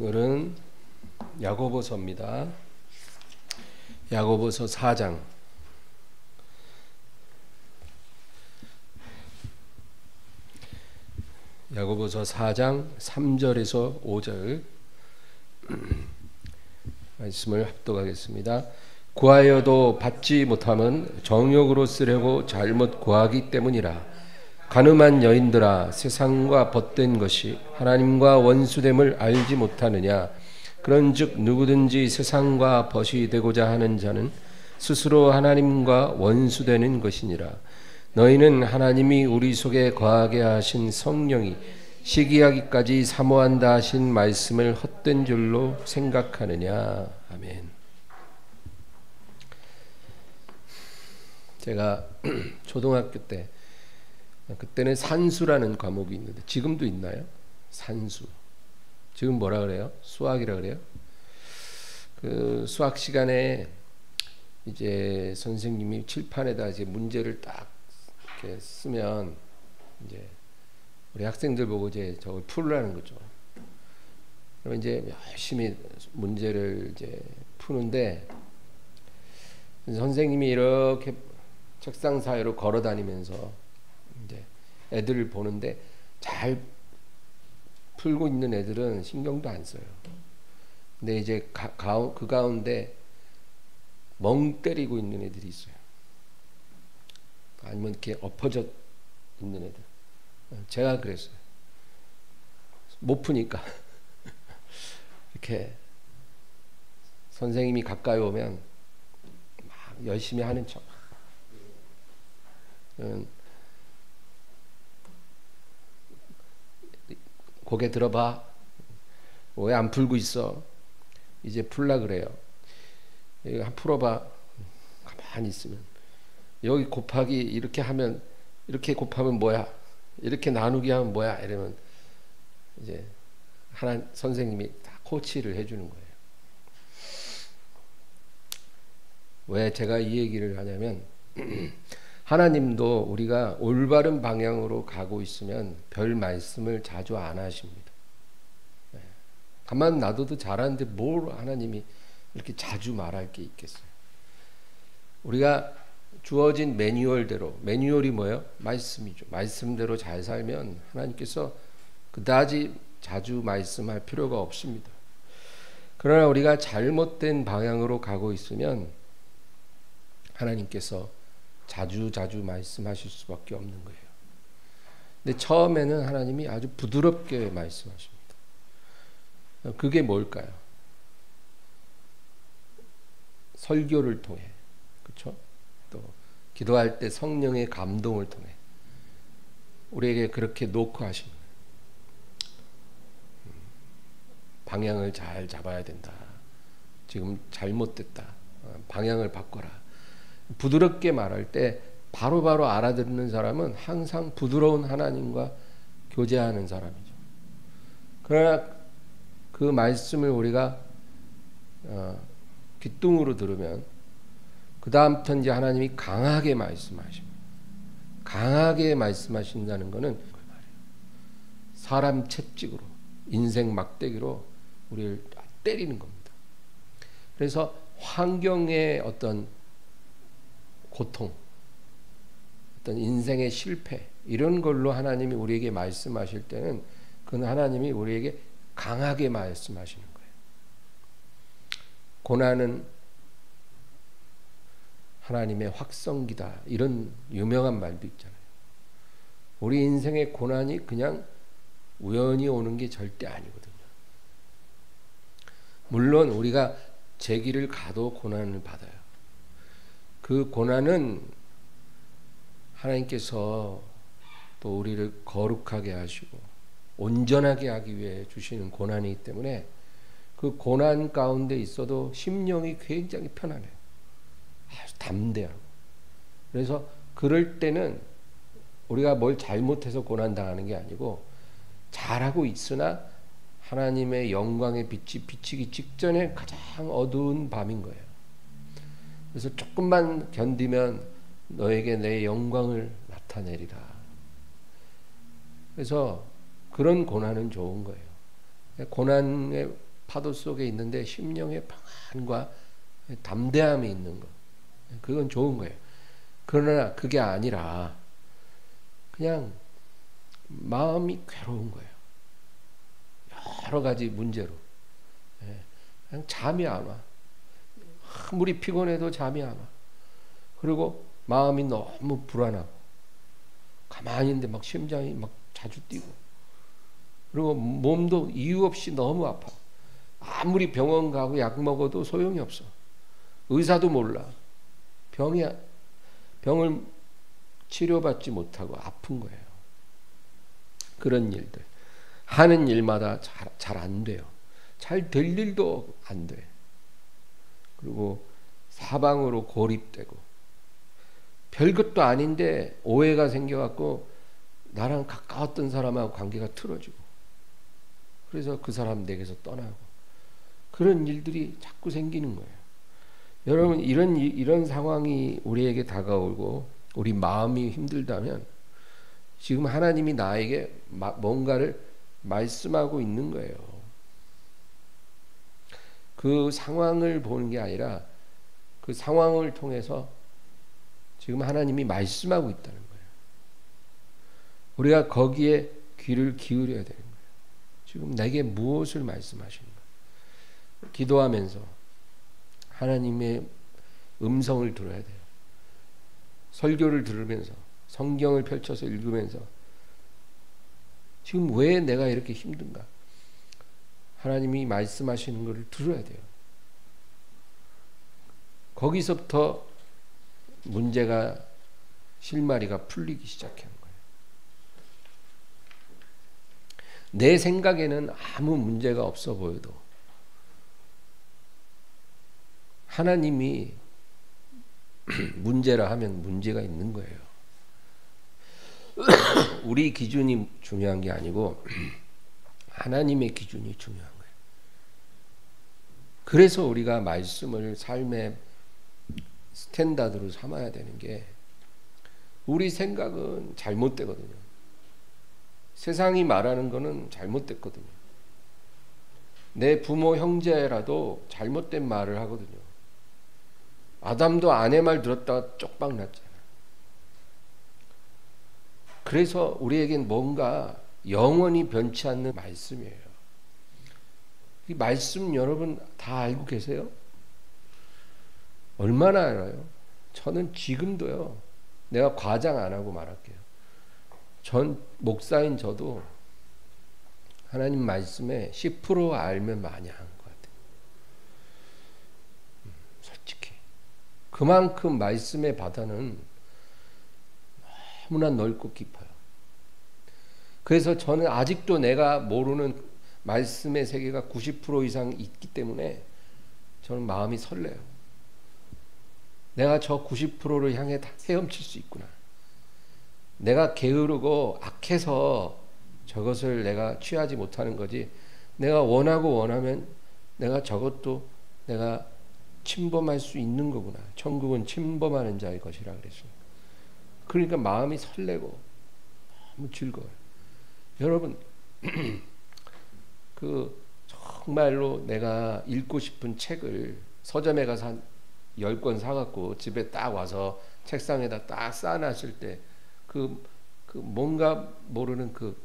오늘은 야고보서입니다. 야고보서 4장. 야고보서 4장 3절에서 5절 말씀을 합독하겠습니다. 구하여도 받지 못함은 정욕으로 쓰려고 잘못 구하기 때문이라. 간음한 여인들아, 세상과 벗된 것이 하나님과 원수됨을 알지 못하느냐. 그런즉 누구든지 세상과 벗이 되고자 하는 자는 스스로 하나님과 원수되는 것이니라. 너희는 하나님이 우리 속에 거하게 하신 성령이 시기하기까지 사모한다 하신 말씀을 헛된 줄로 생각하느냐. 아멘. 제가 초등학교 때, 그때는 산수라는 과목이 있는데 지금도 있나요? 산수. 지금 뭐라 그래요? 수학이라 그래요? 그 수학 시간에 이제 선생님이 칠판에다 이제 문제를 딱 이렇게 쓰면 이제 우리 학생들 보고 이제 저걸 풀으라는 거죠. 그러면 이제 열심히 문제를 이제 푸는데 선생님이 이렇게 책상 사이로 걸어 다니면서 이제 애들을 보는데 잘 풀고 있는 애들은 신경도 안 써요. 근데 이제 그 가운데 멍 때리고 있는 애들이 있어요. 아니면 이렇게 엎어져 있는 애들. 제가 그랬어요. 못 푸니까 이렇게 선생님이 가까이 오면 막 열심히 하는 척. 고개 들어봐. 왜 안 풀고 있어? 이제 풀라 그래요. 이거 한 풀어봐. 가만히 있으면 여기 곱하기 이렇게 하면, 이렇게 곱하면 뭐야? 이렇게 나누기 하면 뭐야? 이러면 이제 하나 선생님이 다 코치를 해주는 거예요. 왜 제가 이 얘기를 하냐면 하나님도 우리가 올바른 방향으로 가고 있으면 별 말씀을 자주 안 하십니다. 가만 놔둬도 잘하는데 뭘 하나님이 이렇게 자주 말할 게 있겠어요. 우리가 주어진 매뉴얼대로, 매뉴얼이 뭐예요? 말씀이죠. 말씀대로 잘 살면 하나님께서 그다지 자주 말씀할 필요가 없습니다. 그러나 우리가 잘못된 방향으로 가고 있으면 하나님께서 자주 말씀하실 수밖에 없는 거예요. 근데 처음에는 하나님이 아주 부드럽게 말씀하십니다. 그게 뭘까요? 설교를 통해, 그렇죠? 또 기도할 때 성령의 감동을 통해 우리에게 그렇게 놓고 하십니다. 방향을 잘 잡아야 된다. 지금 잘못됐다. 방향을 바꿔라. 부드럽게 말할 때 바로바로 알아듣는 사람은 항상 부드러운 하나님과 교제하는 사람이죠. 그러나 그 말씀을 우리가 귓등으로 들으면 그 다음부터 이제 하나님이 강하게 말씀하십니다. 강하게 말씀하신다는 것은 사람 채찍으로, 인생 막대기로 우리를 때리는 겁니다. 그래서 환경의 어떤 고통, 어떤 인생의 실패, 이런 걸로 하나님이 우리에게 말씀하실 때는 그건 하나님이 우리에게 강하게 말씀하시는 거예요. 고난은 하나님의 확성기다, 이런 유명한 말도 있잖아요. 우리 인생의 고난이 그냥 우연히 오는 게 절대 아니거든요. 물론 우리가 제 길을 가도 고난을 받아요. 그 고난은 하나님께서 또 우리를 거룩하게 하시고 온전하게 하기 위해 주시는 고난이기 때문에 그 고난 가운데 있어도 심령이 굉장히 편안해요. 아주 담대하고. 그래서 그럴 때는 우리가 뭘 잘못해서 고난당하는 게 아니고 잘하고 있으나 하나님의 영광의 빛이 비치기 직전에 가장 어두운 밤인 거예요. 그래서 조금만 견디면 너에게 내 영광을 나타내리라. 그래서 그런 고난은 좋은 거예요. 고난의 파도 속에 있는데 심령의 평안과 담대함이 있는 것, 그건 좋은 거예요. 그러나 그게 아니라 그냥 마음이 괴로운 거예요. 여러 가지 문제로. 그냥 잠이 안 와. 아무리 피곤해도 잠이 안 와. 그리고 마음이 너무 불안하고, 가만히 있는데 막 심장이 막 자주 뛰고, 그리고 몸도 이유 없이 너무 아파. 아무리 병원 가고 약 먹어도 소용이 없어. 의사도 몰라. 병을 치료받지 못하고 아픈 거예요. 그런 일들. 하는 일마다 잘 안 돼요. 잘 될 일도 안 돼. 그리고 사방으로 고립되고, 별것도 아닌데 오해가 생겨갖고 나랑 가까웠던 사람하고 관계가 틀어지고, 그래서 그 사람 내게서 떠나고, 그런 일들이 자꾸 생기는 거예요. 여러분, 이런 상황이 우리에게 다가오고 우리 마음이 힘들다면 지금 하나님이 나에게 뭔가를 말씀하고 있는 거예요. 그 상황을 보는 게 아니라 그 상황을 통해서 지금 하나님이 말씀하고 있다는 거예요. 우리가 거기에 귀를 기울여야 되는 거예요. 지금 내게 무엇을 말씀하시는 거예요? 기도하면서 하나님의 음성을 들어야 돼요. 설교를 들으면서, 성경을 펼쳐서 읽으면서, 지금 왜 내가 이렇게 힘든가? 하나님이 말씀하시는 것을 들어야 돼요. 거기서부터 문제가, 실마리가 풀리기 시작하는 거예요. 내 생각에는 아무 문제가 없어 보여도 하나님이 문제라 하면 문제가 있는 거예요. 우리 기준이 중요한 게 아니고 하나님의 기준이 중요한 거예요. 그래서 우리가 말씀을 삶의 스탠다드로 삼아야 되는 게, 우리 생각은 잘못되거든요. 세상이 말하는 거는 잘못됐거든요. 내 부모 형제라도 잘못된 말을 하거든요. 아담도 아내 말 들었다가 쪽박 났잖아. 그래서 우리에겐 뭔가 영원히 변치 않는 말씀이에요. 이 말씀 여러분 다 알고 계세요? 얼마나 알아요? 저는 지금도요, 내가 과장 안 하고 말할게요. 전 목사인 저도 하나님 말씀에 10% 알면 많이 한 것 같아요. 솔직히. 그만큼 말씀의 바다는 너무나 넓고 깊어요. 그래서 저는 아직도 내가 모르는 말씀의 세계가 90% 이상 있기 때문에 저는 마음이 설레요. 내가 저 90%를 향해 헤엄칠 수 있구나. 내가 게으르고 악해서 저것을 내가 취하지 못하는 거지, 내가 원하면 내가 저것도 내가 침범할 수 있는 거구나. 천국은 침범하는 자의 것이라 그랬어요. 그러니까 마음이 설레고 너무 즐거워요. 여러분, 그 정말로 내가 읽고 싶은 책을 서점에 가서 한 10권 사갖고 집에 딱 와서 책상에다 딱 쌓아놨을 때 그 뭔가 모르는 그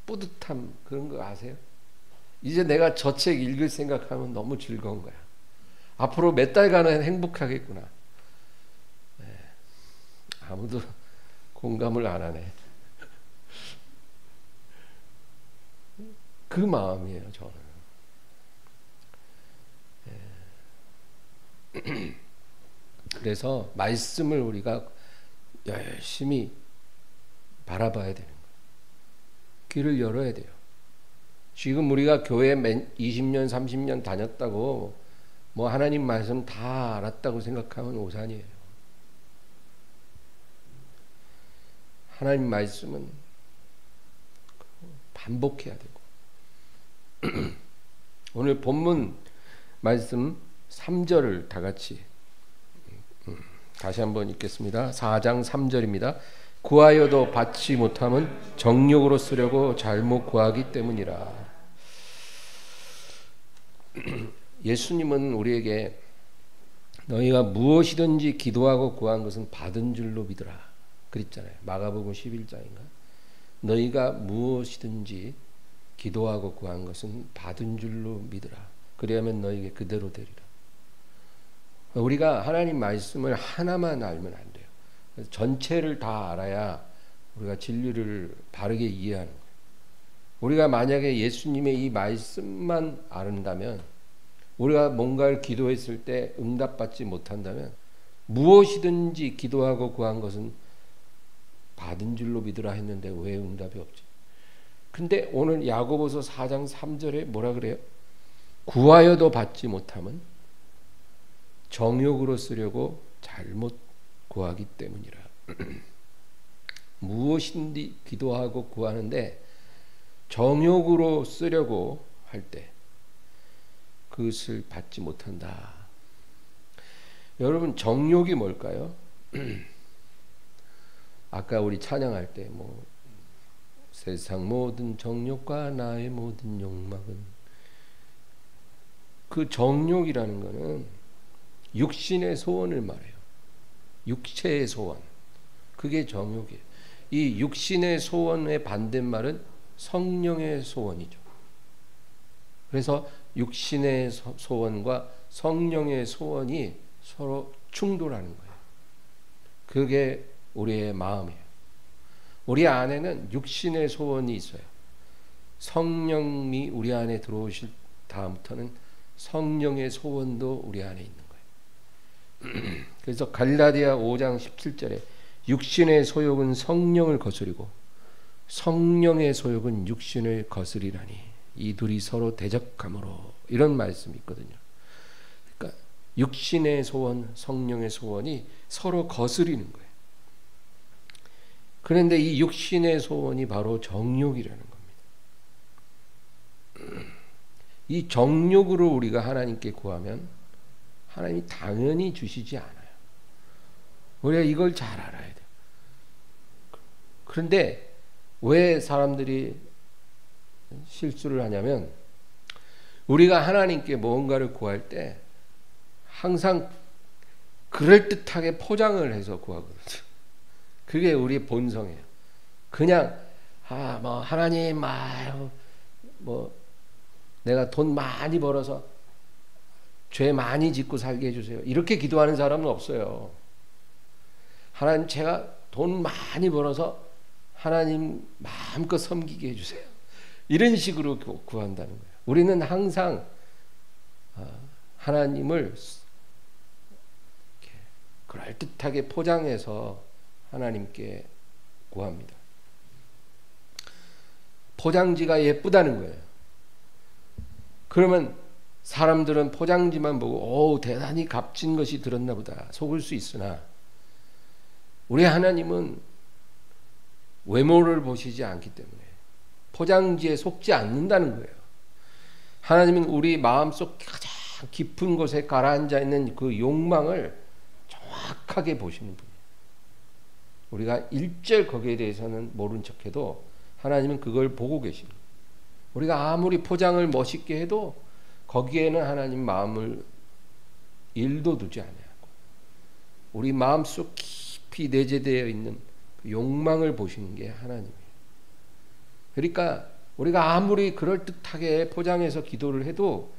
뿌듯함, 그런 거 아세요? 이제 내가 저 책 읽을 생각하면 너무 즐거운 거야. 앞으로 몇 달간은 행복하겠구나. 네. 아무도 공감을 안 하네. 그 마음이에요, 저는. 네. 그래서 말씀을 우리가 열심히 바라봐야 되는 거예요. 귀를 열어야 돼요. 지금 우리가 교회 20년, 30년 다녔다고 뭐 하나님 말씀 다 알았다고 생각하면 오산이에요. 하나님 말씀은 반복해야 되고 오늘 본문 말씀 3절을 다 같이 다시 한번 읽겠습니다. 4장 3절입니다. 구하여도 받지 못함은 정욕으로 쓰려고 잘못 구하기 때문이라. 예수님은 우리에게 너희가 무엇이든지 기도하고 구한 것은 받은 줄로 믿으라 그랬잖아요. 마가복음 11장인가. 너희가 무엇이든지 기도하고 구한 것은 받은 줄로 믿으라. 그리하면 너희에게 그대로 되리라. 우리가 하나님 말씀을 하나만 알면 안 돼요. 전체를 다 알아야 우리가 진리를 바르게 이해하는 거예요. 우리가 만약에 예수님의 이 말씀만 아는다면, 우리가 뭔가를 기도했을 때 응답받지 못한다면, 무엇이든지 기도하고 구한 것은 받은 줄로 믿으라 했는데 왜 응답이 없지? 근데 오늘 야고보서 4장 3절에 뭐라 그래요? 구하여도 받지 못함은 정욕으로 쓰려고 잘못 구하기 때문이라. 무엇인지 기도하고 구하는데 정욕으로 쓰려고 할 때 그것을 받지 못한다. 여러분, 정욕이 뭘까요? 아까 우리 찬양할 때 뭐 세상 모든 정욕과 나의 모든 욕망은, 그 정욕이라는 거는 육신의 소원을 말해요. 육체의 소원, 그게 정욕이에요. 이 육신의 소원의 반대말은 성령의 소원이죠. 그래서 육신의 소원과 성령의 소원이 서로 충돌하는 거예요. 그게 우리의 마음이에요. 우리 안에는 육신의 소원이 있어요. 성령이 우리 안에 들어오실 다음부터는 성령의 소원도 우리 안에 있는 거예요. 그래서 갈라디아 5장 17절에 육신의 소욕은 성령을 거스리고 성령의 소욕은 육신을 거스리라니 이 둘이 서로 대적하므로, 이런 말씀이 있거든요. 그러니까 육신의 소원, 성령의 소원이 서로 거스리는 거예요. 그런데 이 육신의 소원이 바로 정욕이라는 겁니다. 이 정욕으로 우리가 하나님께 구하면 하나님이 당연히 주시지 않아요. 우리가 이걸 잘 알아야 돼요. 그런데 왜 사람들이 실수를 하냐면, 우리가 하나님께 무언가를 구할 때 항상 그럴듯하게 포장을 해서 구하거든요. 그게 우리 본성이에요. 그냥 뭐 하나님, 뭐 내가 돈 많이 벌어서 죄 많이 짓고 살게 해주세요, 이렇게 기도하는 사람은 없어요. 하나님, 제가 돈 많이 벌어서 하나님 마음껏 섬기게 해주세요, 이런 식으로 구한다는 거예요. 우리는 항상 하나님을 그럴듯하게 포장해서 하나님께 구합니다. 포장지가 예쁘다는 거예요. 그러면 사람들은 포장지만 보고 대단히 값진 것이 들었나 보다 속을 수 있으나, 우리 하나님은 외모를 보시지 않기 때문에 포장지에 속지 않는다는 거예요. 하나님은 우리 마음속 가장 깊은 곳에 가라앉아 있는 그 욕망을 정확하게 보시는 분이에요. 우리가 일절 거기에 대해서는 모른 척해도 하나님은 그걸 보고 계십니다. 우리가 아무리 포장을 멋있게 해도 거기에는 하나님 마음을 1도 두지 않아요. 우리 마음속 깊이 내재되어 있는 그 욕망을 보시는 게 하나님이에요. 그러니까 우리가 아무리 그럴듯하게 포장해서 기도를 해도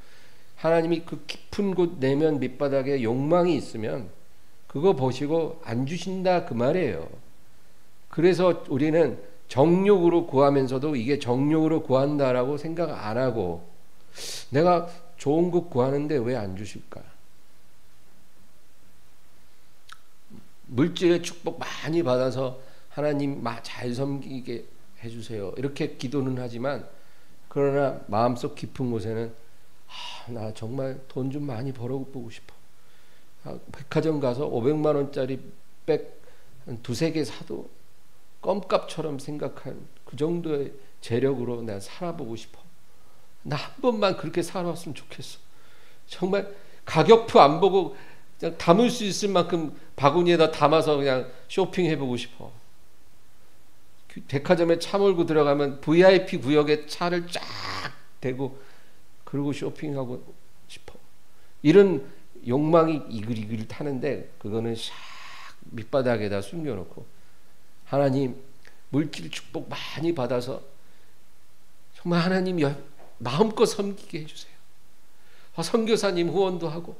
하나님이 그 깊은 곳 내면 밑바닥에 욕망이 있으면 그거 보시고 안 주신다, 그 말이에요. 그래서 우리는 정욕으로 구하면서도 이게 정욕으로 구한다라고 생각 안 하고, 내가 좋은 것 구하는데 왜 안 주실까? 물질의 축복 많이 받아서 하나님 잘 섬기게 해주세요, 이렇게 기도는 하지만, 그러나 마음속 깊은 곳에는 나 정말 돈 좀 많이 벌어보고 싶어. 백화점 가서 500만 원짜리 백 한 두세 개 사도 껌값처럼 생각한 그 정도의 재력으로 내가 살아보고 싶어. 나 한 번만 그렇게 살아왔으면 좋겠어. 정말 가격표 안 보고 그냥 담을 수 있을 만큼 바구니에다 담아서 그냥 쇼핑해보고 싶어. 백화점에 차 몰고 들어가면 VIP 구역에 차를 쫙 대고 그러고 쇼핑하고 이런 욕망이 이글이글 타는데 그거는 샥 밑바닥에다 숨겨놓고 하나님 물질 축복 많이 받아서 정말 하나님 마음껏 섬기게 해주세요. 선교사님 후원도 하고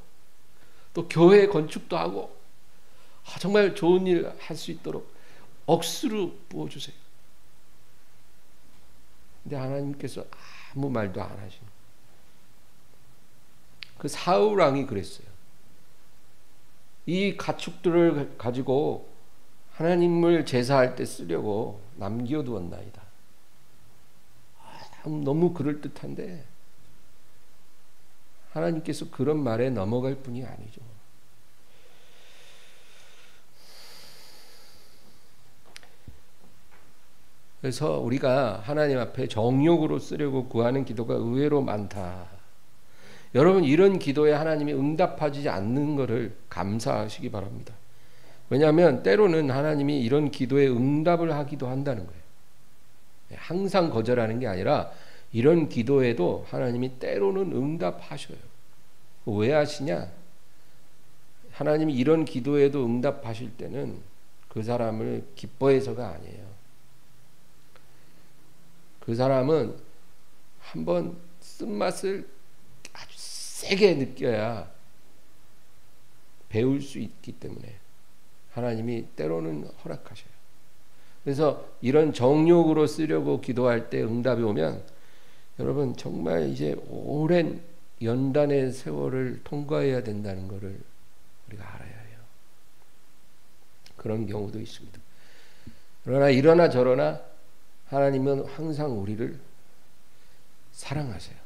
또 교회 건축도 하고 정말 좋은 일 할 수 있도록 억수로 부어주세요. 근데 하나님께서 아무 말도 안 하시는 거예요. 그 사울 왕이 그랬어요. 이 가축들을 가지고 하나님을 제사할 때 쓰려고 남겨두었나이다. 너무 그럴듯한데 하나님께서 그런 말에 넘어갈 뿐이 아니죠. 그래서 우리가 하나님 앞에 정욕으로 쓰려고 구하는 기도가 의외로 많다. 여러분 이런 기도에 하나님이 응답하지 않는 것을 감사하시기 바랍니다. 왜냐하면 때로는 하나님이 이런 기도에 응답을 하기도 한다는 거예요. 항상 거절하는 게 아니라 이런 기도에도 하나님이 때로는 응답하셔요. 왜 하시냐? 하나님이 이런 기도에도 응답하실 때는 그 사람을 기뻐해서가 아니에요. 그 사람은 한번 쓴맛을 아주 세게 느껴야 배울 수 있기 때문에 하나님이 때로는 허락하셔요. 그래서 이런 정욕으로 쓰려고 기도할 때 응답이 오면 여러분 정말 이제 오랜 연단의 세월을 통과해야 된다는 것을 우리가 알아야 해요. 그런 경우도 있습니다. 그러나 이러나 저러나 하나님은 항상 우리를 사랑하세요.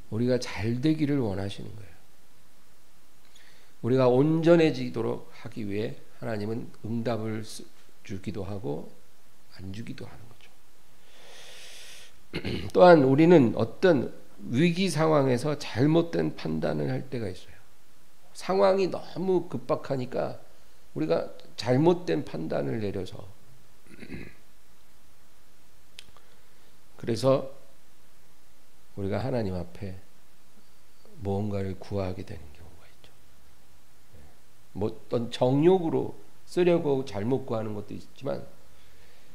우리가 잘 되기를 원하시는 거예요. 우리가 온전해지도록 하기 위해 하나님은 응답을 주기도 하고 안 주기도 하는 거죠. 또한 우리는 어떤 위기 상황에서 잘못된 판단을 할 때가 있어요. 상황이 너무 급박하니까 우리가 잘못된 판단을 내려서 그래서 우리가 하나님 앞에 무언가를 구하게 되는 경우가 있죠. 뭐 어떤 정욕으로 쓰려고 잘못 구하는 것도 있지만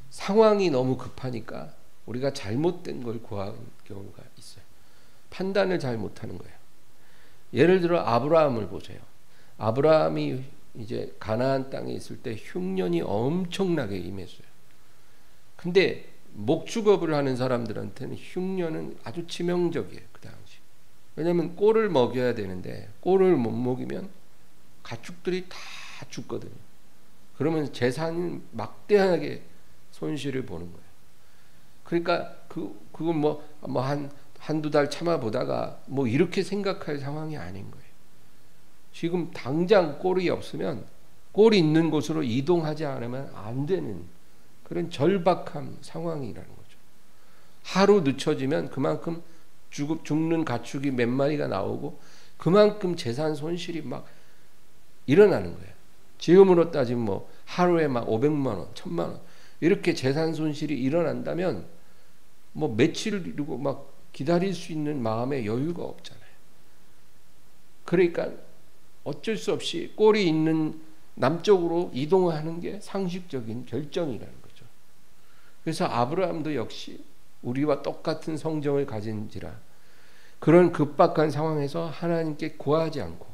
상황이 너무 급하니까 우리가 잘못된 걸 구하는 경우가 있어요. 판단을 잘 못하는 거예요. 예를 들어 아브라함을 보세요. 아브라함이 이제 가나안 땅에 있을 때 흉년이 엄청나게 임했어요. 근데 목축업을 하는 사람들한테는 흉년은 아주 치명적이에요. 그 당시. 왜냐하면 꼴을 먹여야 되는데 꼴을 못 먹이면 가축들이 다 죽거든요. 그러면 재산이 막대하게 손실을 보는 거예요. 그러니까 그건 한두 달 참아보다가 뭐 이렇게 생각할 상황이 아닌 거예요. 지금 당장 꼴이 없으면 꼴이 있는 곳으로 이동하지 않으면 안 되는 그런 절박한 상황이라는 거죠. 하루 늦춰지면 그만큼 죽는 가축이 몇 마리가 나오고 그만큼 재산 손실이 막 일어나는 거예요. 지금으로 따지면 뭐 하루에 막 500만 원, 1000만 원 이렇게 재산 손실이 일어난다면 뭐 며칠을 이루고 막 기다릴 수 있는 마음의 여유가 없잖아요. 그러니까 어쩔 수 없이 꼴이 있는 남쪽으로 이동하는 게 상식적인 결정이라는 거죠. 그래서 아브라함도 역시 우리와 똑같은 성정을 가진지라 그런 급박한 상황에서 하나님께 구하지 않고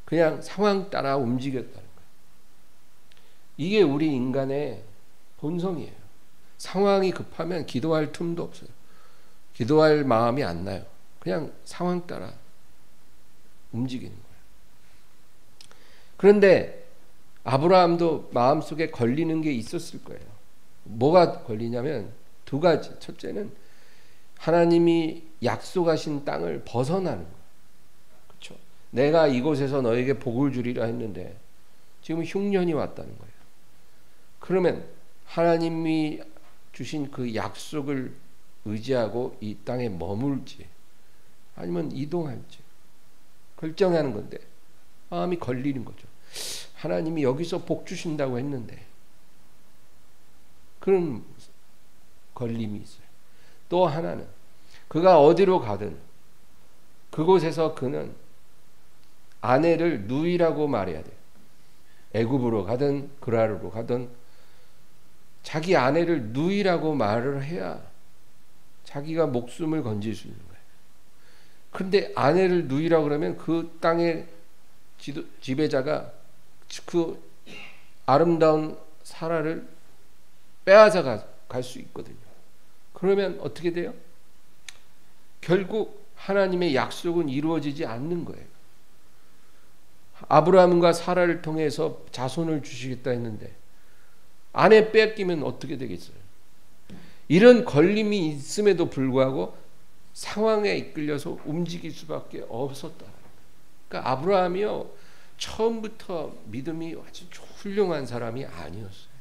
그냥 상황 따라 움직였다는 거예요. 이게 우리 인간의 본성이에요. 상황이 급하면 기도할 틈도 없어요. 기도할 마음이 안 나요. 그냥 상황 따라 움직이는 거예요. 그런데 아브라함도 마음속에 걸리는 게 있었을 거예요. 뭐가 걸리냐면 두 가지. 첫째는 하나님이 약속하신 땅을 벗어나는 거예요. 그렇죠? 내가 이곳에서 너에게 복을 주리라 했는데 지금 흉년이 왔다는 거예요. 그러면 하나님이 주신 그 약속을 의지하고 이 땅에 머물지 아니면 이동할지 결정하는 건데 마음이 걸리는 거죠. 하나님이 여기서 복 주신다고 했는데 그런 걸림이 있어요. 또 하나는 그가 어디로 가든 그곳에서 그는 아내를 누이라고 말해야 돼요. 애굽으로 가든 그라르로 가든 자기 아내를 누이라고 말을 해야 자기가 목숨을 건질 수 있는 거예요. 그런데 아내를 누이라고 그러면 그 땅의 지배자가 그 아름다운 사라를 빼앗아 갈 수 있거든요. 그러면 어떻게 돼요? 결국 하나님의 약속은 이루어지지 않는 거예요. 아브라함과 사라를 통해서 자손을 주시겠다 했는데 아내 뺏기면 어떻게 되겠어요? 이런 걸림이 있음에도 불구하고 상황에 이끌려서 움직일 수밖에 없었다. 그러니까 아브라함이요, 처음부터 믿음이 아주 훌륭한 사람이 아니었어요.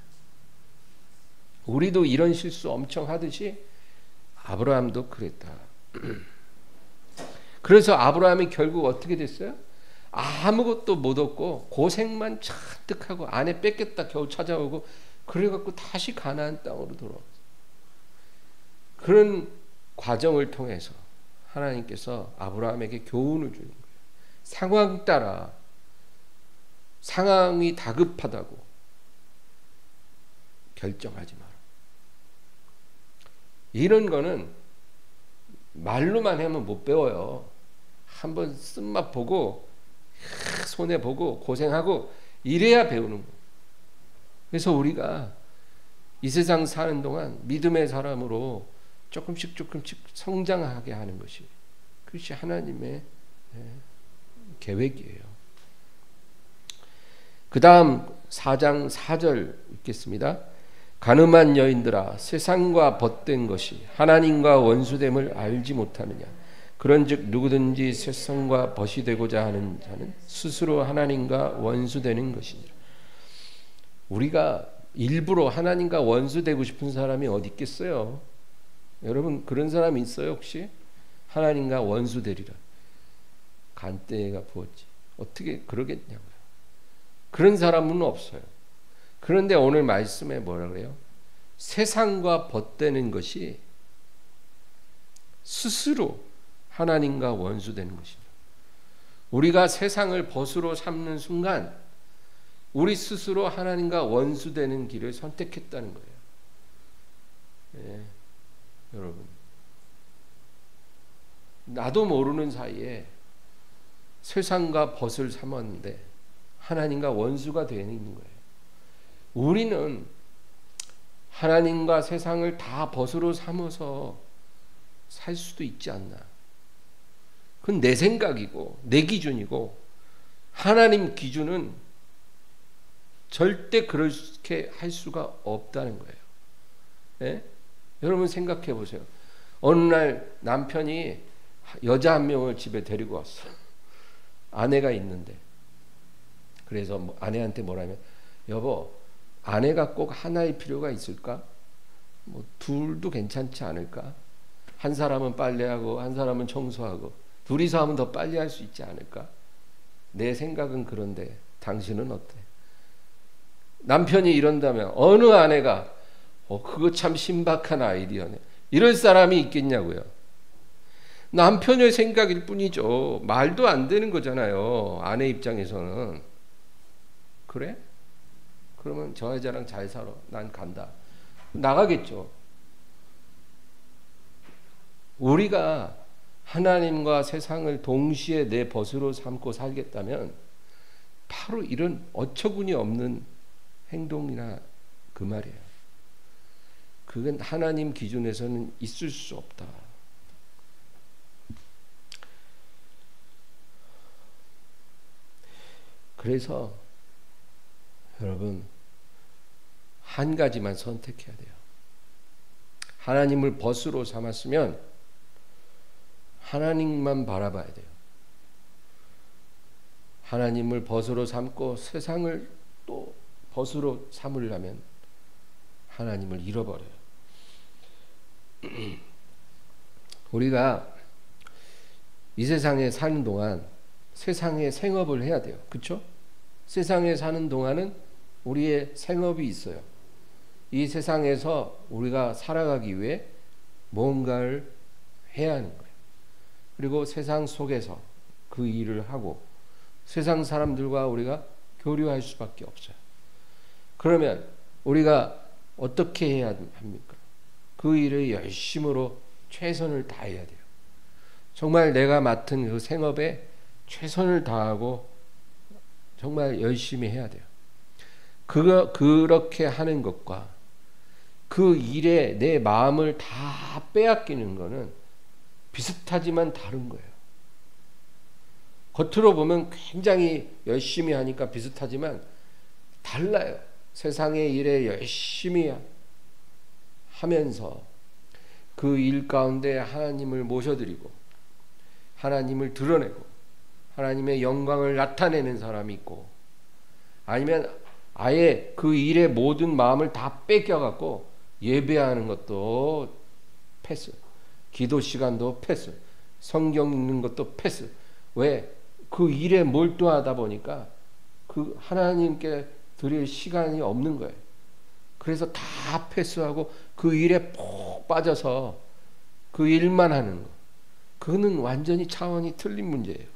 우리도 이런 실수 엄청 하듯이 아브라함도 그랬다. 그래서 아브라함이 결국 어떻게 됐어요? 아무것도 못 얻고 고생만 잔뜩 하고 아내 뺏겠다 겨우 찾아오고 그래갖고 다시 가나안 땅으로 돌아왔어요. 그런 과정을 통해서 하나님께서 아브라함에게 교훈을 주는 거예요. 상황 따라 상황이 다급하다고 결정하지 마라. 이런 거는 말로만 하면 못 배워요. 한번 쓴맛 보고 손해 보고 고생하고 이래야 배우는 거예요. 그래서 우리가 이 세상 사는 동안 믿음의 사람으로 조금씩 성장하게 하는 것이 그것이 하나님의 계획이에요. 그 다음 4장 4절 읽겠습니다. 가늠한 여인들아, 세상과 벗된 것이 하나님과 원수됨을 알지 못하느냐. 그런즉 누구든지 세상과 벗이 되고자 하는 자는 스스로 하나님과 원수되는 것이니라. 우리가 일부러 하나님과 원수되고 싶은 사람이 어디 있겠어요? 여러분 그런 사람이 있어요 혹시? 하나님과 원수되리라. 간때가 부었지. 어떻게 그러겠냐고요. 그런 사람은 없어요. 그런데 오늘 말씀에 뭐라 그래요? 세상과 벗되는 것이 스스로 하나님과 원수되는 것입니다. 우리가 세상을 벗으로 삼는 순간 우리 스스로 하나님과 원수되는 길을 선택했다는 거예요. 네, 여러분 나도 모르는 사이에 세상과 벗을 삼았는데 하나님과 원수가 되는 거예요. 우리는 하나님과 세상을 다 벗으로 삼아서 살 수도 있지 않나. 그건 내 생각이고 내 기준이고 하나님 기준은 절대 그렇게 할 수가 없다는 거예요. 네? 여러분 생각해 보세요. 어느 날 남편이 여자 한 명을 집에 데리고 왔어. 아내가 있는데 그래서 아내한테 뭐라면 여보 아내가 꼭 하나일 필요가 있을까? 뭐 둘도 괜찮지 않을까? 한 사람은 빨래하고 한 사람은 청소하고 둘이서 하면 더 빨리 할 수 있지 않을까? 내 생각은 그런데 당신은 어때? 남편이 이런다면 어느 아내가 그거 참 신박한 아이디어네. 이럴 사람이 있겠냐고요. 남편의 생각일 뿐이죠. 말도 안 되는 거잖아요. 아내 입장에서는. 그래? 그러면 저 여자랑 잘 살아. 난 간다. 나가겠죠. 우리가 하나님과 세상을 동시에 내 벗으로 삼고 살겠다면 바로 이런 어처구니 없는 행동이나 그 말이에요. 그건 하나님 기준에서는 있을 수 없다. 그래서 여러분 한 가지만 선택해야 돼요. 하나님을 벗으로 삼았으면 하나님만 바라봐야 돼요. 하나님을 벗으로 삼고 세상을 또 벗으로 삼으려면 하나님을 잃어버려요. 우리가 이 세상에 사는 동안 세상에 생업을 해야 돼요. 그렇죠? 세상에 사는 동안은 우리의 생업이 있어요. 이 세상에서 우리가 살아가기 위해 뭔가를 해야 하는 거예요. 그리고 세상 속에서 그 일을 하고 세상 사람들과 우리가 교류할 수밖에 없어요. 그러면 우리가 어떻게 해야 합니까? 그 일을 열심으로 최선을 다해야 돼요. 정말 내가 맡은 그 생업에 최선을 다하고 정말 열심히 해야 돼요. 그렇게 하는 것과 그 일에 내 마음을 다 빼앗기는 것은 비슷하지만 다른 거예요. 겉으로 보면 굉장히 열심히 하니까 비슷하지만 달라요. 세상의 일에 열심히 하면서 그 일 가운데 하나님을 모셔드리고 하나님을 드러내고 하나님의 영광을 나타내는 사람이 있고, 아니면 아예 그 일의 모든 마음을 다 뺏겨갖고 예배하는 것도 패스, 기도 시간도 패스, 성경 읽는 것도 패스. 왜? 그 일에 몰두하다 보니까 그 하나님께 드릴 시간이 없는 거예요. 그래서 다 패스하고 그 일에 푹 빠져서 그 일만 하는 거. 그거는 완전히 차원이 틀린 문제예요.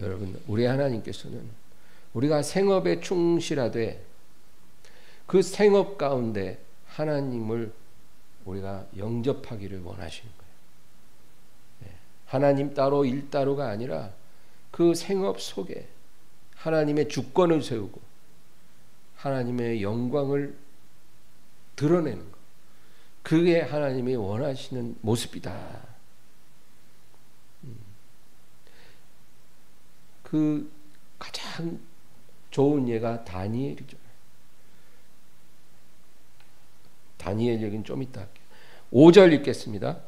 여러분, 우리 하나님께서는 우리가 생업에 충실하되 그 생업 가운데 하나님을 우리가 영접하기를 원하시는 거예요. 하나님 따로 일 따로가 아니라 그 생업 속에 하나님의 주권을 세우고 하나님의 영광을 드러내는 것. 그게 하나님이 원하시는 모습이다. 그 가장 좋은 예가 다니엘이죠. 다니엘 얘기는 좀 이따 할게요. 5절 읽겠습니다.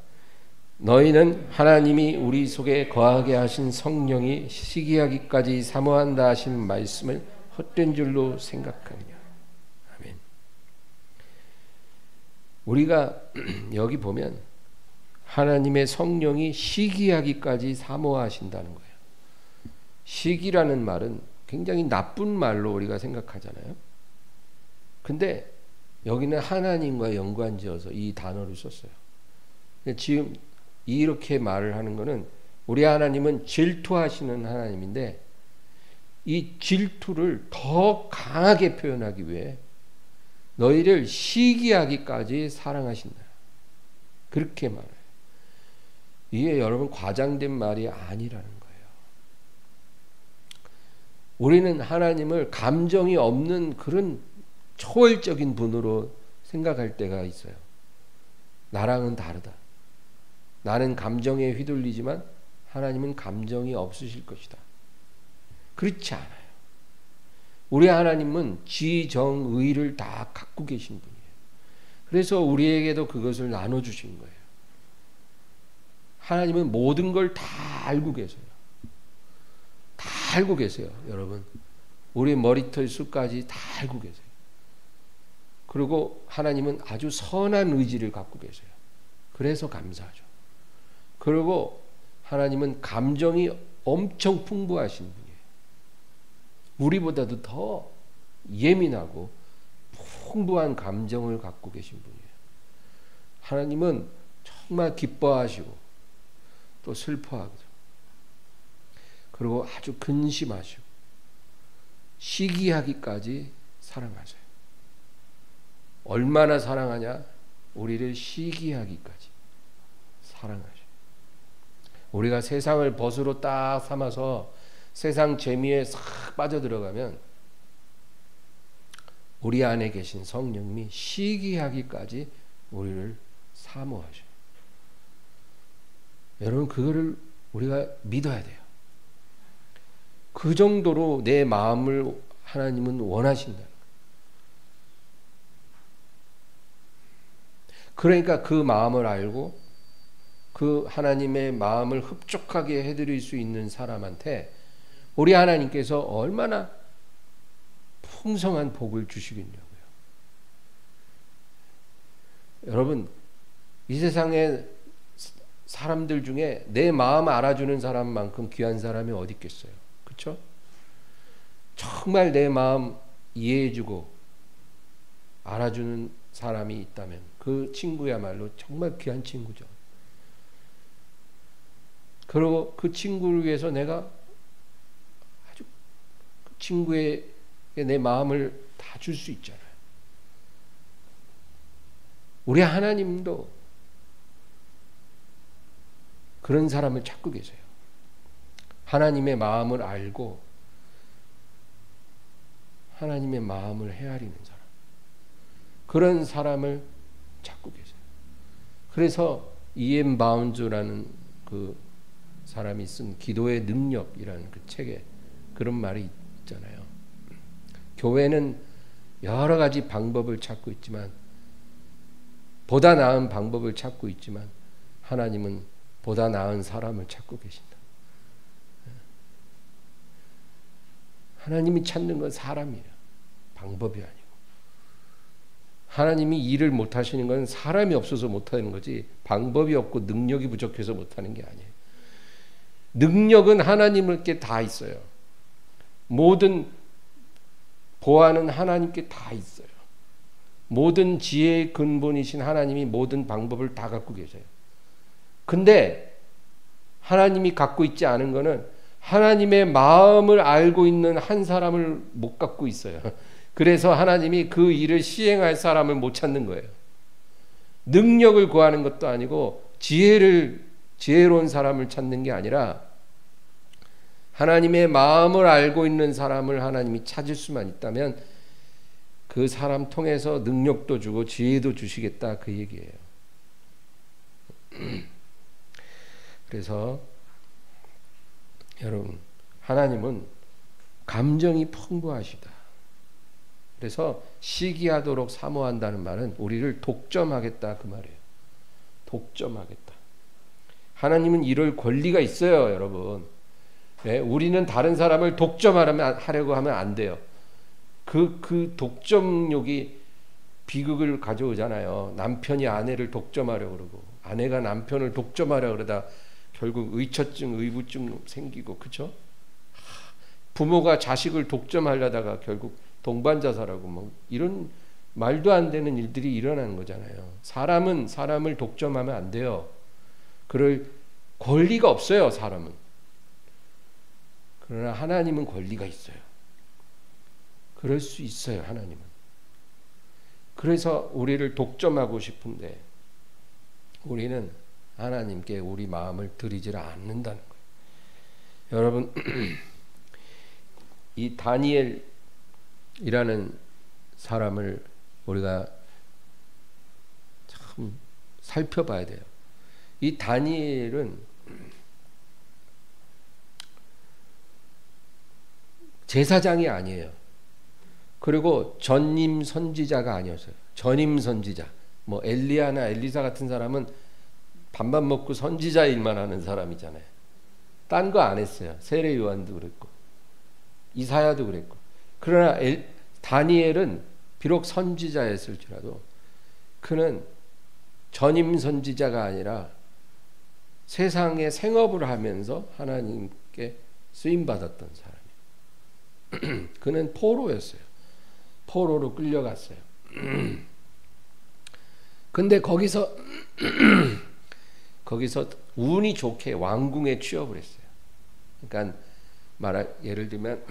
너희는 하나님이 우리 속에 거하게 하신 성령이 시기하기까지 사모한다 하신 말씀을 헛된 줄로 생각하느냐. 아멘. 우리가 여기 보면 하나님의 성령이 시기하기까지 사모하신다는 거예요. 시기라는 말은 굉장히 나쁜 말로 우리가 생각하잖아요. 근데 여기는 하나님과 연관지어서 이 단어를 썼어요. 지금 이렇게 말을 하는 것은 우리 하나님은 질투하시는 하나님인데 이 질투를 더 강하게 표현하기 위해 너희를 시기하기까지 사랑하신다. 그렇게 말해요. 이게 여러분 과장된 말이 아니라는 거예요. 우리는 하나님을 감정이 없는 그런 초월적인 분으로 생각할 때가 있어요. 나랑은 다르다. 나는 감정에 휘둘리지만 하나님은 감정이 없으실 것이다. 그렇지 않아요. 우리 하나님은 지정의를 다 갖고 계신 분이에요. 그래서 우리에게도 그것을 나눠주신 거예요. 하나님은 모든 걸 다 알고 계세요. 다 알고 계세요. 여러분, 우리 머리털 숱까지 다 알고 계세요. 그리고 하나님은 아주 선한 의지를 갖고 계세요. 그래서 감사하죠. 그리고 하나님은 감정이 엄청 풍부하신 분이에요. 우리보다도 더 예민하고 풍부한 감정을 갖고 계신 분이에요. 하나님은 정말 기뻐하시고 또 슬퍼하고 그리고 아주 근심하시고 시기하기까지 사랑하세요. 얼마나 사랑하냐? 우리를 시기하기까지 사랑하셔. 우리가 세상을 벗으로 딱 삼아서 세상 재미에 싹 빠져들어가면 우리 안에 계신 성령님이 시기하기까지 우리를 사모하셔요. 여러분, 그거를 우리가 믿어야 돼요. 그 정도로 내 마음을 하나님은 원하신다. 그러니까 그 마음을 알고 그 하나님의 마음을 흡족하게 해드릴 수 있는 사람한테 우리 하나님께서 얼마나 풍성한 복을 주시겠냐고요. 여러분, 이 세상에 사람들 중에 내 마음 알아주는 사람만큼 귀한 사람이 어디 있겠어요? 그렇죠? 정말 내 마음 이해해주고 알아주는 사람이 있다면 그 친구야말로 정말 귀한 친구죠. 그리고 그 친구를 위해서 내가 아주 그 친구에게 내 마음을 다 줄 수 있잖아요. 우리 하나님도 그런 사람을 찾고 계세요. 하나님의 마음을 알고 하나님의 마음을 헤아리는 사람, 그런 사람을 찾고 계세요. 그래서 E.M. 바운즈라는 그 사람이 쓴 기도의 능력이라는 그 책에 그런 말이 있잖아요. 교회는 여러 가지 방법을 찾고 있지만, 보다 나은 방법을 찾고 있지만, 하나님은 보다 나은 사람을 찾고 계신다. 하나님이 찾는 건 사람이에요. 방법이 아니고. 하나님이 일을 못하시는 건 사람이 없어서 못하는 거지, 방법이 없고 능력이 부족해서 못하는 게 아니에요. 능력은 하나님께 다 있어요. 모든 보안은 하나님께 다 있어요. 모든 지혜의 근본이신 하나님이 모든 방법을 다 갖고 계세요. 근데 하나님이 갖고 있지 않은 거는 하나님의 마음을 알고 있는 한 사람을 못 갖고 있어요. 그래서 하나님이 그 일을 시행할 사람을 못 찾는 거예요. 능력을 구하는 것도 아니고 지혜로운 사람을 찾는 게 아니라 하나님의 마음을 알고 있는 사람을 하나님이 찾을 수만 있다면 그 사람 통해서 능력도 주고 지혜도 주시겠다, 그 얘기예요. 그래서 여러분, 하나님은 감정이 풍부하시다. 그래서 시기하도록 사모한다는 말은 우리를 독점하겠다, 그 말이에요. 독점하겠다. 하나님은 이럴 권리가 있어요, 여러분. 네, 우리는 다른 사람을 독점하려고 하면 안 돼요. 그 독점욕이 비극을 가져오잖아요. 남편이 아내를 독점하려고 그러고, 아내가 남편을 독점하려고 그러다 결국 의처증, 의부증 생기고, 그렇죠? 부모가 자식을 독점하려다가 결국 동반자살하고 뭐 이런 말도 안 되는 일들이 일어나는 거잖아요. 사람은 사람을 독점하면 안 돼요. 그럴 권리가 없어요, 사람은. 그러나 하나님은 권리가 있어요. 그럴 수 있어요, 하나님은. 그래서 우리를 독점하고 싶은데 우리는 하나님께 우리 마음을 드리질 않는다는 거예요. 여러분, 이 다니엘이라는 사람을 우리가 참 살펴봐야 돼요. 이 다니엘은 제사장이 아니에요. 그리고 전임 선지자가 아니었어요. 전임 선지자, 뭐 엘리야나 엘리사 같은 사람은 밥만 먹고 선지자 일만 하는 사람이잖아요. 딴 거 안 했어요. 세례 요한도 그랬고 이사야도 그랬고. 그러나 다니엘은 비록 선지자였을지라도 그는 전임 선지자가 아니라 세상에 생업을 하면서 하나님께 쓰임 받았던 사람이에요. 그는 포로였어요. 포로로 끌려갔어요. 근데 거기서 운이 좋게 왕궁에 취업을 했어요. 그러니까 예를 들면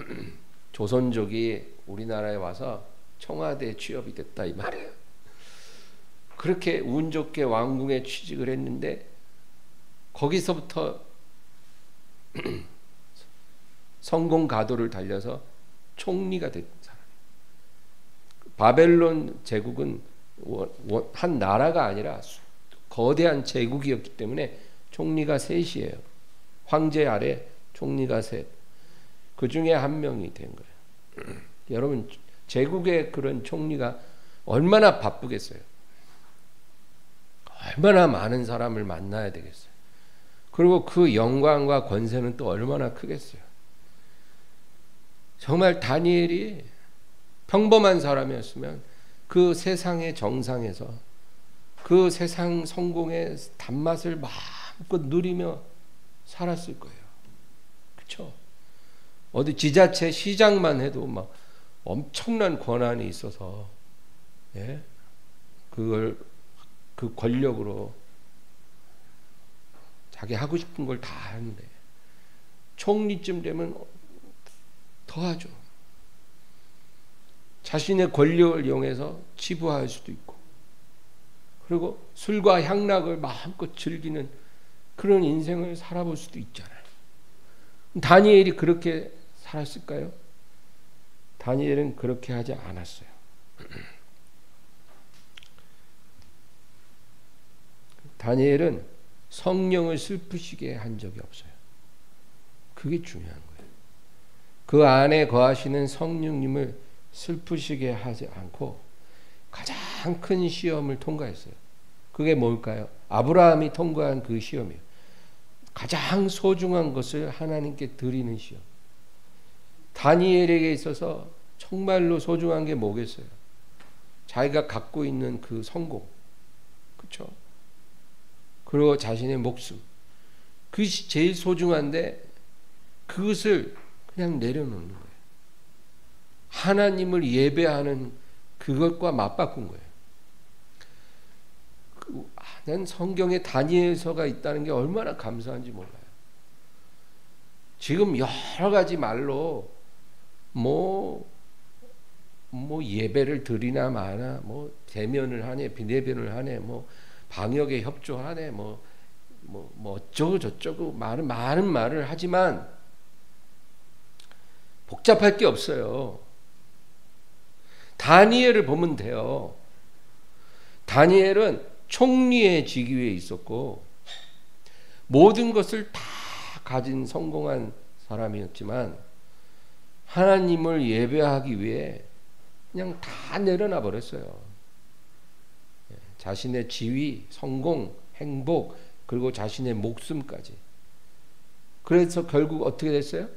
조선족이 우리나라에 와서 청와대에 취업이 됐다, 이 말이에요. 그렇게 운 좋게 왕궁에 취직을 했는데 거기서부터 성공 가도를 달려서 총리가 된 사람이에요. 바벨론 제국은 한 나라가 아니라 거대한 제국이었기 때문에 총리가 셋이에요. 황제 아래 총리가 셋. 그 중에 한 명이 된 거예요. 여러분, 제국의 그런 총리가 얼마나 바쁘겠어요. 얼마나 많은 사람을 만나야 되겠어요. 그리고 그 영광과 권세는 또 얼마나 크겠어요. 정말 다니엘이 평범한 사람이었으면 그 세상의 정상에서 그 세상 성공의 단맛을 마음껏 누리며 살았을 거예요. 그렇죠? 어디 지자체 시장만 해도 막 엄청난 권한이 있어서, 예? 그걸 그 권력으로 자기 하고 싶은 걸 다 하는데 총리쯤 되면 더 하죠. 자신의 권력을 이용해서 치부할 수도 있고, 그리고 술과 향락을 마음껏 즐기는 그런 인생을 살아볼 수도 있잖아요. 다니엘이 그렇게 살았을까요? 다니엘은 그렇게 하지 않았어요. 다니엘은 성령을 슬프시게 한 적이 없어요. 그게 중요한 거예요. 그 안에 거하시는 성령님을 슬프시게 하지 않고 가장 큰 시험을 통과했어요. 그게 뭘까요? 아브라함이 통과한 그 시험이에요. 가장 소중한 것을 하나님께 드리는 시험. 다니엘에게 있어서 정말로 소중한 게 뭐겠어요? 자기가 갖고 있는 그 성공, 그렇죠? 그리고 자신의 목숨, 그것이 제일 소중한데 그것을 그냥 내려놓는 거예요. 하나님을 예배하는 그것과 맞바꾼 거예요. 난 성경에 다니엘서가 있다는 게 얼마나 감사한지 몰라요. 지금 여러 가지 말로 뭐 예배를 드리나 마나, 뭐 대면을 하네, 비대면을 하네, 뭐 방역에 협조하네, 뭐 어쩌고 저쩌고 많은 말을 하지만 복잡할 게 없어요. 다니엘을 보면 돼요. 다니엘은 총리의 직위에 있었고 모든 것을 다 가진 성공한 사람이었지만 하나님을 예배하기 위해 그냥 다 내려놔 버렸어요. 자신의 지위, 성공, 행복, 그리고 자신의 목숨까지. 그래서 결국 어떻게 됐어요?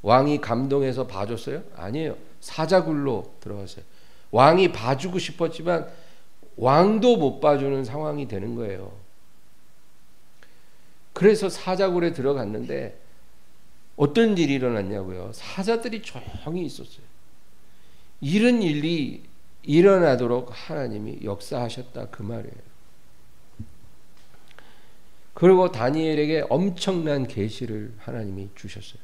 왕이 감동해서 봐줬어요? 아니에요. 사자굴로 들어갔어요. 왕이 봐주고 싶었지만 왕도 못 봐주는 상황이 되는 거예요. 그래서 사자굴에 들어갔는데 어떤 일이 일어났냐고요? 사자들이 조용히 있었어요. 이런 일이 일어나도록 하나님이 역사하셨다 그 말이에요. 그리고 다니엘에게 엄청난 계시를 하나님이 주셨어요.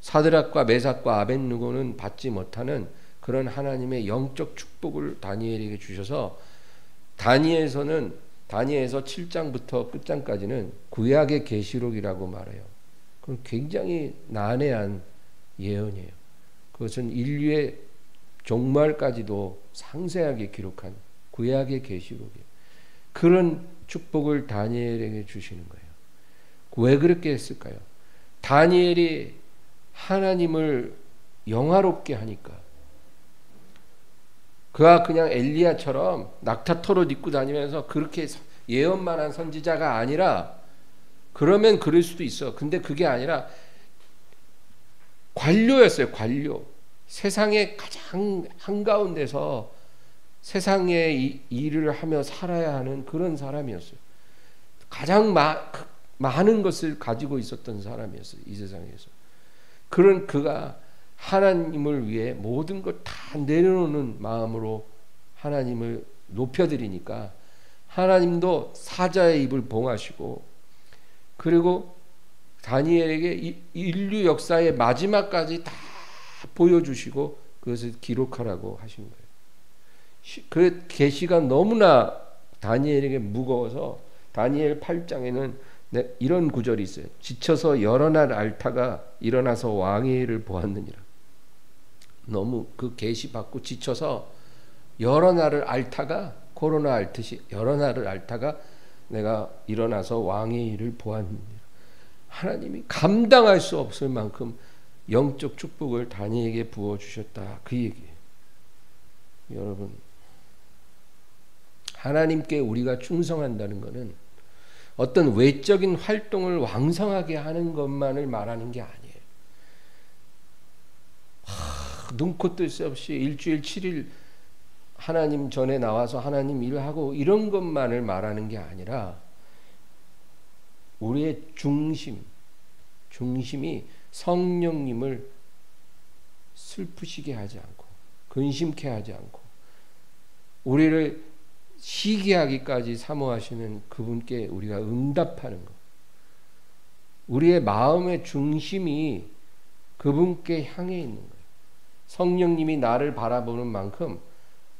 사드락과 메삭과 아벳느고는 받지 못하는 그런 하나님의 영적 축복을 다니엘에게 주셔서 다니엘서 7장부터 끝장까지는 구약의 계시록이라고 말해요. 그건 굉장히 난해한 예언이에요. 그것은 인류의 종말까지도 상세하게 기록한 구약의 계시록이에요. 그런 축복을 다니엘에게 주시는 거예요. 왜 그렇게 했을까요? 다니엘이 하나님을 영화롭게 하니까. 그가 그냥 엘리야처럼 낙타털옷 입고 다니면서 그렇게 예언만 한 선지자가 아니라, 그러면 그럴 수도 있어. 근데 그게 아니라 관료였어요. 관료. 세상의 가장 한가운데서 세상의 일을 하며 살아야 하는 그런 사람이었어요. 가장 많은 것을 가지고 있었던 사람이었어요. 이 세상에서. 그런 그가 하나님을 위해 모든 것 다 내려놓는 마음으로 하나님을 높여드리니까 하나님도 사자의 입을 봉하시고, 그리고 다니엘에게 인류 역사의 마지막까지 다 보여주시고 그것을 기록하라고 하신 거예요. 그 계시가 너무나 다니엘에게 무거워서 다니엘 8장에는 이런 구절이 있어요. 지쳐서 여러 날 앓다가 일어나서 왕의 일을 보았느니라. 너무 그 계시 받고 지쳐서 여러 날을 앓다가, 코로나 앓듯이 여러 날을 앓다가 내가 일어나서 왕의 일을 보았느니라. 하나님이 감당할 수 없을 만큼 영적 축복을 다니엘에게 부어주셨다 그 얘기예요. 여러분, 하나님께 우리가 충성한다는 것은 어떤 외적인 활동을 왕성하게 하는 것만을 말하는 게 아니에요. 눈코 뜰 새 없이 일주일 7일 하나님 전에 나와서 하나님 일하고 이런 것만을 말하는 게 아니라 우리의 중심이 성령님을 슬프시게 하지 않고 근심케 하지 않고 우리를 시기하기까지 사모하시는 그분께 우리가 응답하는 것. 우리의 마음의 중심이 그분께 향해 있는 거예요. 성령님이 나를 바라보는 만큼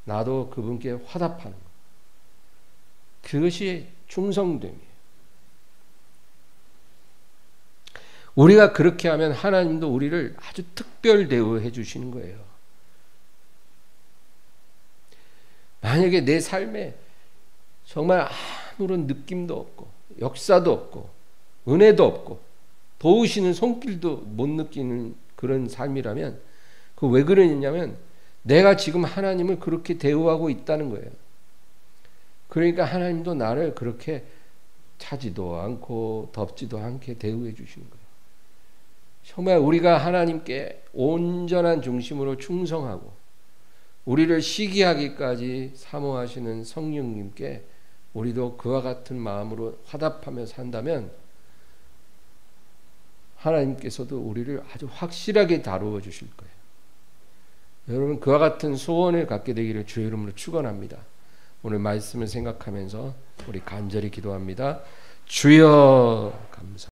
나도 그분께 화답하는 것. 그것이 충성됨이에요. 우리가 그렇게 하면 하나님도 우리를 아주 특별 대우해 주시는 거예요. 만약에 내 삶에 정말 아무런 느낌도 없고 역사도 없고 은혜도 없고 도우시는 손길도 못 느끼는 그런 삶이라면 그 왜 그러냐면 내가 지금 하나님을 그렇게 대우하고 있다는 거예요. 그러니까 하나님도 나를 그렇게 차지도 않고 덥지도 않게 대우해 주시는 거예요. 정말 우리가 하나님께 온전한 중심으로 충성하고 우리를 시기하기까지 사모하시는 성령님께 우리도 그와 같은 마음으로 화답하며 산다면 하나님께서도 우리를 아주 확실하게 다루어 주실 거예요. 여러분 그와 같은 소원을 갖게 되기를 주의 이름으로 축원합니다. 오늘 말씀을 생각하면서 우리 간절히 기도합니다. 주여 감사합니다.